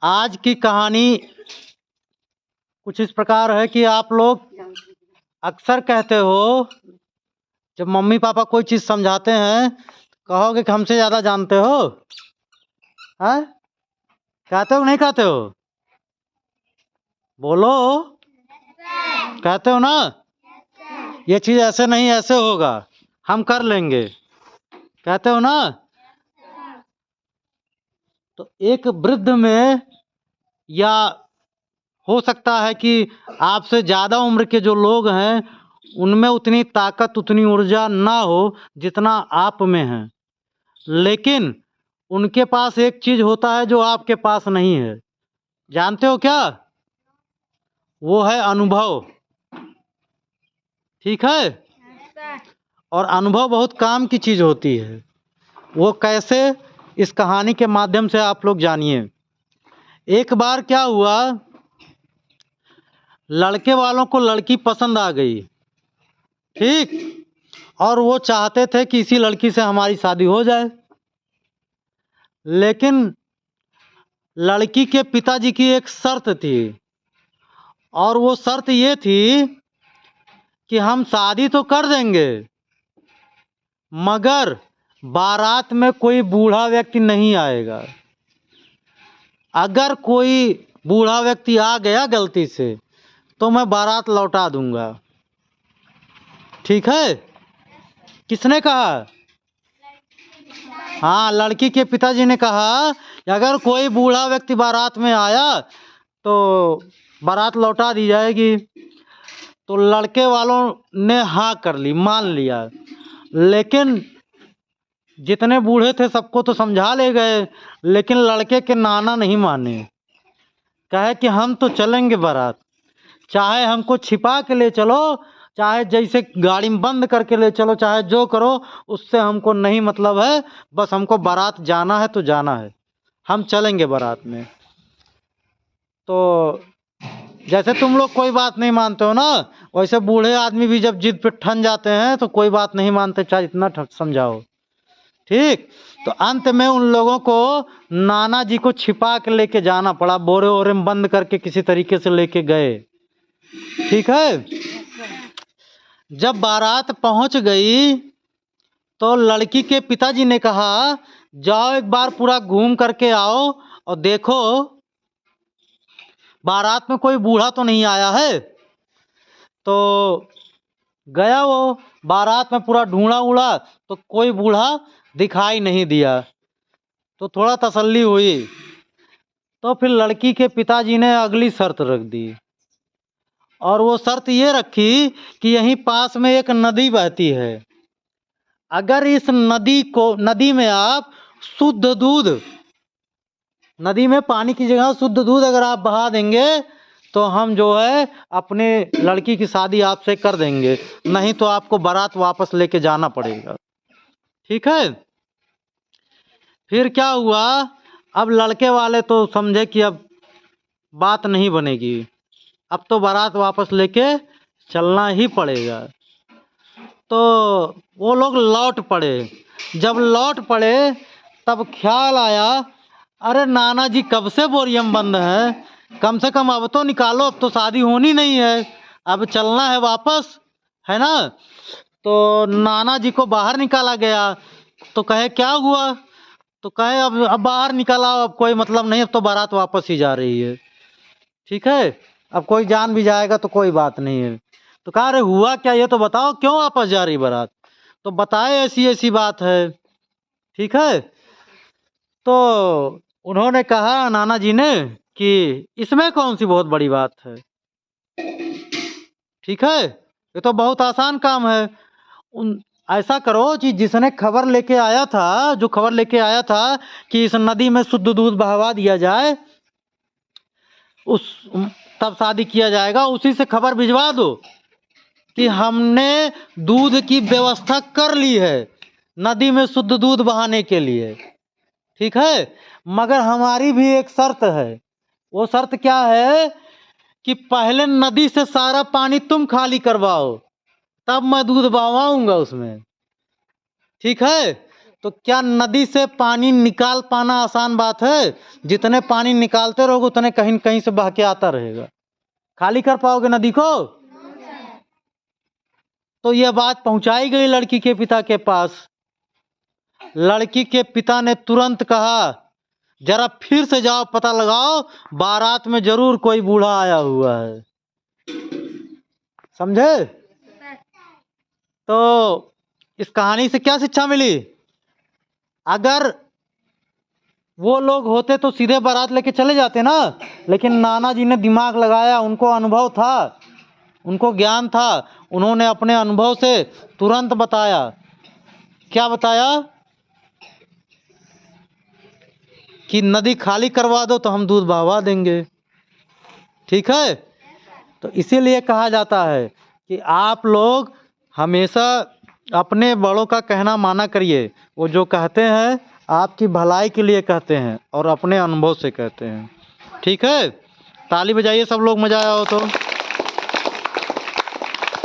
आज की कहानी कुछ इस प्रकार है कि आप लोग अक्सर कहते हो, जब मम्मी पापा कोई चीज़ समझाते हैं कहोगे कि हमसे ज़्यादा जानते हो। हैं? कहते हो नहीं कहते हो? बोलो, कहते हो ना? ये चीज़ ऐसे नहीं ऐसे होगा, हम कर लेंगे, कहते हो ना? तो एक वृद्ध में, या हो सकता है कि आपसे ज़्यादा उम्र के जो लोग हैं उनमें उतनी ताकत उतनी ऊर्जा ना हो जितना आप में है, लेकिन उनके पास एक चीज़ होता है जो आपके पास नहीं है। जानते हो क्या? वो है अनुभव। ठीक है? और अनुभव बहुत काम की चीज़ होती है। वो कैसे, इस कहानी के माध्यम से आप लोग जानिए। एक बार क्या हुआ, लड़के वालों को लड़की पसंद आ गई। ठीक, और वो चाहते थे कि इसी लड़की से हमारी शादी हो जाए, लेकिन लड़की के पिताजी की एक शर्त थी, और वो शर्त ये थी कि हम शादी तो कर देंगे मगर बारात में कोई बूढ़ा व्यक्ति नहीं आएगा। अगर कोई बूढ़ा व्यक्ति आ गया गलती से तो मैं बारात लौटा दूंगा। ठीक है? किसने कहा? हाँ, लड़की के पिताजी ने कहा कि अगर कोई बूढ़ा व्यक्ति बारात में आया तो बारात लौटा दी जाएगी। तो लड़के वालों ने हाँ कर ली, मान लिया, लेकिन जितने बूढ़े थे सबको तो समझा ले गए, लेकिन लड़के के नाना नहीं माने। कहे कि हम तो चलेंगे बारात, चाहे हमको छिपा के ले चलो, चाहे जैसे गाड़ी में बंद करके ले चलो, चाहे जो करो, उससे हमको नहीं मतलब है, बस हमको बारात जाना है तो जाना है, हम चलेंगे बारात में। तो जैसे तुम लोग कोई बात नहीं मानते हो ना, वैसे बूढ़े आदमी भी जब जिद पे ठन जाते हैं तो कोई बात नहीं मानते, चाहे इतना समझाओ। ठीक, तो अंत में उन लोगों को नाना जी को छिपा के लेके जाना पड़ा, बोरे ओरे में बंद करके किसी तरीके से लेके गए। ठीक है? जब बारात पहुंच गई तो लड़की के पिताजी ने कहा, जाओ एक बार पूरा घूम करके आओ और देखो बारात में कोई बूढ़ा तो नहीं आया है। तो गया वो, बारात में पूरा ढूंढा उड़ा तो कोई बूढ़ा दिखाई नहीं दिया। तो थोड़ा तसल्ली हुई। तो फिर लड़की के पिताजी ने अगली शर्त रख दी, और वो शर्त ये रखी कि यहीं पास में एक नदी बहती है, अगर इस नदी में आप शुद्ध दूध, नदी में पानी की जगह शुद्ध दूध अगर आप बहा देंगे तो हम जो है अपने लड़की की शादी आपसे कर देंगे, नहीं तो आपको बारात वापस लेके जाना पड़ेगा। ठीक है? फिर क्या हुआ, अब लड़के वाले तो समझे कि अब बात नहीं बनेगी, अब तो बारात वापस लेके चलना ही पड़ेगा। तो वो लोग लौट पड़े। जब लौट पड़े तब ख्याल आया, अरे नाना जी कब से बोरियम बंद हैं, कम से कम अब तो निकालो, अब तो शादी होनी नहीं है, अब चलना है वापस, है ना? तो नाना जी को बाहर निकाला गया। तो कहे क्या हुआ? तो कहे अब बाहर निकाला, अब कोई मतलब नहीं, अब तो बारात वापस ही जा रही है। ठीक है, अब कोई जान भी जाएगा तो कोई बात नहीं है। तो कहा, अरे हुआ क्या ये तो बताओ, क्यों वापस जा रही बारात? तो बताए ऐसी ऐसी बात है। ठीक है, तो उन्होंने कहा नाना जी ने कि इसमें कौन सी बहुत बड़ी बात है। ठीक है, ये तो बहुत आसान काम है। ऐसा करो कि जिसने खबर लेके आया था, जो खबर लेके आया था कि इस नदी में शुद्ध दूध बहवा दिया जाए, उस तब शादी किया जाएगा, उसी से खबर भिजवा दो कि हमने दूध की व्यवस्था कर ली है नदी में शुद्ध दूध बहाने के लिए। ठीक है, मगर हमारी भी एक शर्त है। वो शर्त क्या है कि पहले नदी से सारा पानी तुम खाली करवाओ, तब मैं दूध बहाऊंगा उसमें। ठीक है, तो क्या नदी से पानी निकाल पाना आसान बात है? जितने पानी निकालते रहोगे उतने कहीं न कहीं से बह के आता रहेगा। खाली कर पाओगे नदी को? तो यह बात पहुंचाई गई लड़की के पिता के पास। लड़की के पिता ने तुरंत कहा, जरा फिर से जाओ पता लगाओ, बारात में जरूर कोई बूढ़ा आया हुआ है। समझे? तो इस कहानी से क्या शिक्षा मिली? अगर वो लोग होते तो सीधे बारात लेके चले जाते ना, लेकिन नाना जी ने दिमाग लगाया, उनको अनुभव था, उनको ज्ञान था, उन्होंने अपने अनुभव से तुरंत बताया। क्या बताया? कि नदी खाली करवा दो तो हम दूध बहवा देंगे। ठीक है? तो इसीलिए कहा जाता है कि आप लोग हमेशा अपने बड़ों का कहना माना करिए। वो जो कहते हैं आपकी भलाई के लिए कहते हैं और अपने अनुभव से कहते हैं। ठीक है? ताली बजाइए सब लोग, मजा आया हो तो।